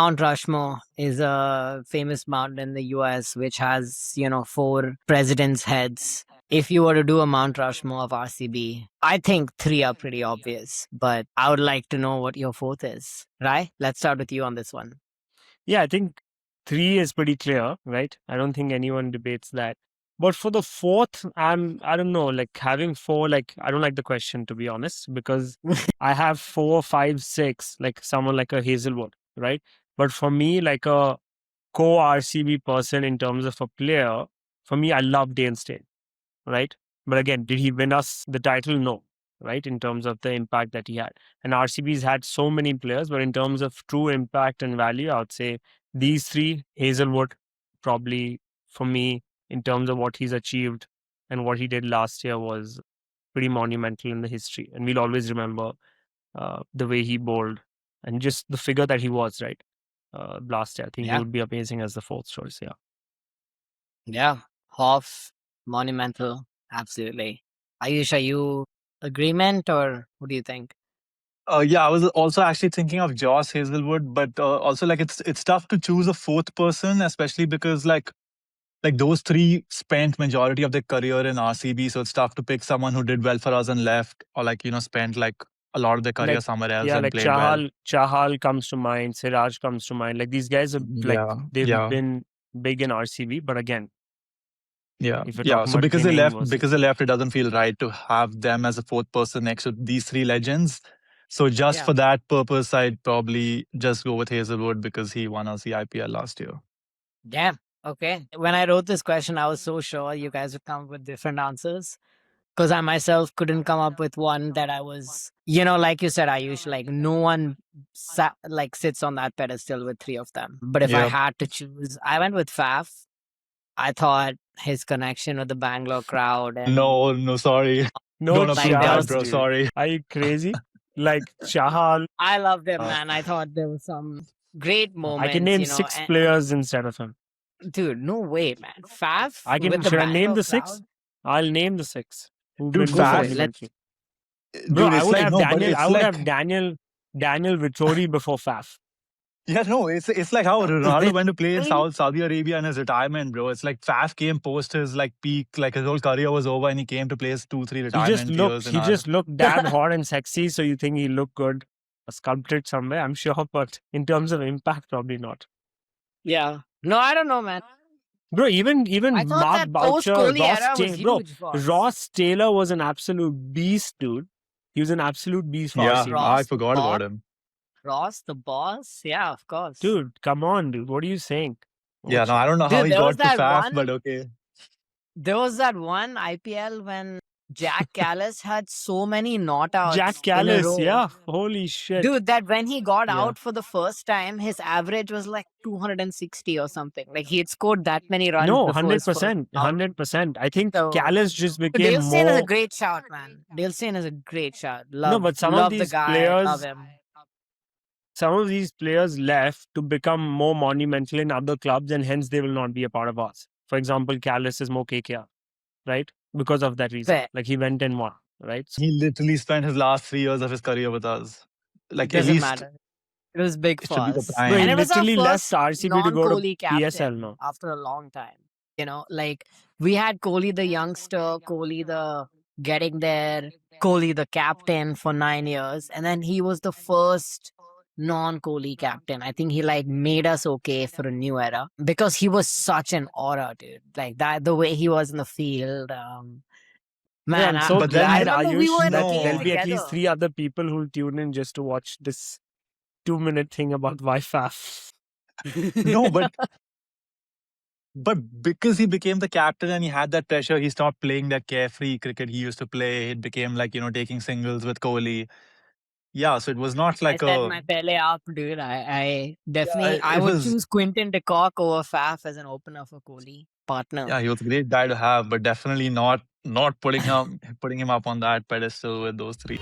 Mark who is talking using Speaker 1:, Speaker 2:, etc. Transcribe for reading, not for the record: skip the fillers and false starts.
Speaker 1: Mount Rushmore is a famous mountain in the US which has, 4 presidents' heads. If you were to do a Mount Rushmore of RCB, I think 3 are pretty obvious, but I would like to know what your 4th is. Right? Let's start with you on this one.
Speaker 2: Yeah, I think 3 is pretty clear, right? I don't think anyone debates that. But for the 4th, I don't know, like having 4, like I don't like the question, to be honest, because I have 4, 5, 6, like someone like a Hazelwood, right? But for me, like a co-RCB person in terms of a player, for me, I love Dale Steyn, right? But again, did he win us the title? No, right? In terms of the impact that he had. And RCB's had so many players, but in terms of true impact and value, I would say these 3, Hazelwood, probably for me, in terms of what he's achieved and what he did last year was pretty monumental in the history. And we'll always remember the way he bowled and just the figure that he was, right? Last year. I think he
Speaker 1: Yeah.
Speaker 2: would be amazing as the 4th choice. Yeah.
Speaker 1: Yeah. Hoff, monumental. Absolutely. Ayush, are you agreement or what do you think?
Speaker 3: Yeah, I was also actually thinking of Josh Hazelwood, but also like it's tough to choose a 4th person, especially because like those 3 spent majority of their career in RCB, so it's tough to pick someone who did well for us and left, or like spent like a lot of their career
Speaker 2: Like,
Speaker 3: somewhere else
Speaker 2: yeah,
Speaker 3: and
Speaker 2: like
Speaker 3: played well.
Speaker 2: Chahal comes to mind, Siraj comes to mind. Like these guys are like
Speaker 3: Yeah,
Speaker 2: they've
Speaker 3: yeah,
Speaker 2: been big in RCB, but again,
Speaker 3: yeah,
Speaker 2: if you're
Speaker 3: yeah.
Speaker 2: talking
Speaker 3: So
Speaker 2: about inning versus
Speaker 3: it doesn't feel right to have them as a 4th person next to these 3 legends. So just
Speaker 1: Yeah.
Speaker 3: for that purpose, I'd probably just go with Hazelwood because he won us the IPL last year.
Speaker 1: Damn. Okay. When I wrote this question, I was so sure you guys would come up with different answers because I myself couldn't come up with one that I was, like you said, Ayush, like no one sits on that pedestal with 3 of them. But if I
Speaker 3: Yeah.
Speaker 1: had to choose, I went with Faf. I thought his connection with the Bangalore crowd and
Speaker 3: No, sorry.
Speaker 2: no
Speaker 3: Don't
Speaker 1: like
Speaker 3: approve
Speaker 1: there
Speaker 3: that,
Speaker 1: was,
Speaker 2: chance,
Speaker 3: bro.
Speaker 2: dude.
Speaker 3: Sorry.
Speaker 2: Are you crazy? Like Chahal,
Speaker 1: I loved him, man. I thought there was some great
Speaker 2: I can
Speaker 1: moments,
Speaker 2: name 6 players instead of him.
Speaker 1: dude, no way, man. Faf
Speaker 2: I
Speaker 1: with
Speaker 2: can.
Speaker 1: the
Speaker 2: Should I name
Speaker 1: Bangalore
Speaker 2: the 6?
Speaker 1: crowd.
Speaker 2: I'll name the 6 who've
Speaker 3: Dude,
Speaker 2: been
Speaker 1: Go
Speaker 2: more
Speaker 1: for
Speaker 3: Faf,
Speaker 1: it. Let's.
Speaker 2: monumental. Bro,
Speaker 3: dude,
Speaker 2: I
Speaker 3: it's
Speaker 2: would
Speaker 3: like,
Speaker 2: have
Speaker 3: no, but
Speaker 2: Daniel.
Speaker 3: it's
Speaker 2: I would
Speaker 3: like,
Speaker 2: have Daniel Vittori before Faf.
Speaker 3: yeah, no, it's like how Ronaldo
Speaker 1: With
Speaker 3: went to play in Saudi Arabia in his retirement, bro. It's like Faf came post his like peak, like his whole career was over, and he came to play his 2, 3 retirement years in
Speaker 2: He
Speaker 3: our.
Speaker 2: just looked damn hot and sexy. So you think he looked good, sculpted somewhere? I'm sure, but in terms of impact, probably not.
Speaker 1: Yeah. No, I don't know, man.
Speaker 2: Bro, even
Speaker 1: I thought
Speaker 2: Mark
Speaker 1: that
Speaker 2: Boucher,
Speaker 1: post-Kohli era was
Speaker 2: Bro,
Speaker 1: huge for us.
Speaker 2: Ross Taylor was an absolute beast, dude. He was an absolute beast for
Speaker 3: Yeah,
Speaker 2: RCB.
Speaker 3: I
Speaker 1: Ross, the
Speaker 3: forgot
Speaker 1: boss.
Speaker 3: about him.
Speaker 1: Ross, the boss. Yeah, of course.
Speaker 2: Dude, come on, dude. What are you saying?
Speaker 3: Yeah, no, I don't know how
Speaker 1: Dude,
Speaker 3: he
Speaker 1: there was
Speaker 3: got to
Speaker 1: that
Speaker 3: Faf,
Speaker 1: one.
Speaker 3: but okay.
Speaker 1: There was that one IPL when Jack Callis had so many not outs
Speaker 2: Jack
Speaker 1: in a
Speaker 2: Callis,
Speaker 1: row.
Speaker 2: yeah. Holy shit.
Speaker 1: Dude, that when he got
Speaker 3: Yeah.
Speaker 1: out for the first time, his average was like 260 or something. Like he had scored that many runs.
Speaker 2: No,
Speaker 1: before his first
Speaker 2: 100%.
Speaker 1: out.
Speaker 2: 100%. I think
Speaker 1: So,
Speaker 2: Callis just
Speaker 1: but
Speaker 2: became
Speaker 1: Dale Steyn is
Speaker 2: more.
Speaker 1: a great shout, man. Dale Steyn is a great shout.
Speaker 2: No, but some of
Speaker 1: Love the
Speaker 2: these
Speaker 1: guy. Love
Speaker 2: players,
Speaker 1: him.
Speaker 2: some of these players left to become more monumental in other clubs, and hence they will not be a part of us. For example, Callis is more KKR, right? Because of that reason.
Speaker 1: Fair.
Speaker 2: Like he went and won, right?
Speaker 3: He literally spent his last 3 years of his career with us.
Speaker 1: It
Speaker 3: Like at
Speaker 1: doesn't
Speaker 3: least
Speaker 1: matter. It was big
Speaker 3: it
Speaker 1: for
Speaker 3: should be the
Speaker 1: us.
Speaker 2: Bro, he
Speaker 1: And it
Speaker 3: prime.
Speaker 1: was our
Speaker 2: literally left
Speaker 1: first
Speaker 2: RCB to go to
Speaker 1: non-Kohli
Speaker 2: PSL
Speaker 1: captain
Speaker 2: now.
Speaker 1: after a long time. Like we had Kohli the youngster, Kohli the getting there, Kohli the captain for 9 years. And then he was the first non-Kohli captain. I think he like made us okay for a new era because he was such an aura, dude. Like that, the way he was in the field.
Speaker 2: Bro,
Speaker 1: Man,
Speaker 2: I'm so
Speaker 3: But then
Speaker 1: I
Speaker 2: glad,
Speaker 1: remember we
Speaker 2: Ayush,
Speaker 1: were in a
Speaker 2: that
Speaker 1: team
Speaker 2: there'll be at
Speaker 1: together.
Speaker 2: least 3 other people who'll tune in just to watch this 2-minute thing about YFAF.
Speaker 3: no, but because he became the captain and he had that pressure, he stopped playing that carefree cricket he used to play. It became like, taking singles with Kohli. Yeah, so it was not
Speaker 1: I
Speaker 3: like
Speaker 1: said
Speaker 3: a.
Speaker 1: my pele up, dude. I definitely I
Speaker 3: It
Speaker 1: would
Speaker 3: was.
Speaker 1: choose Quinton de Kock over Faf as an opener for Kohli partner.
Speaker 3: Yeah, he was a great guy to have, but definitely not putting him up on that pedestal with those 3.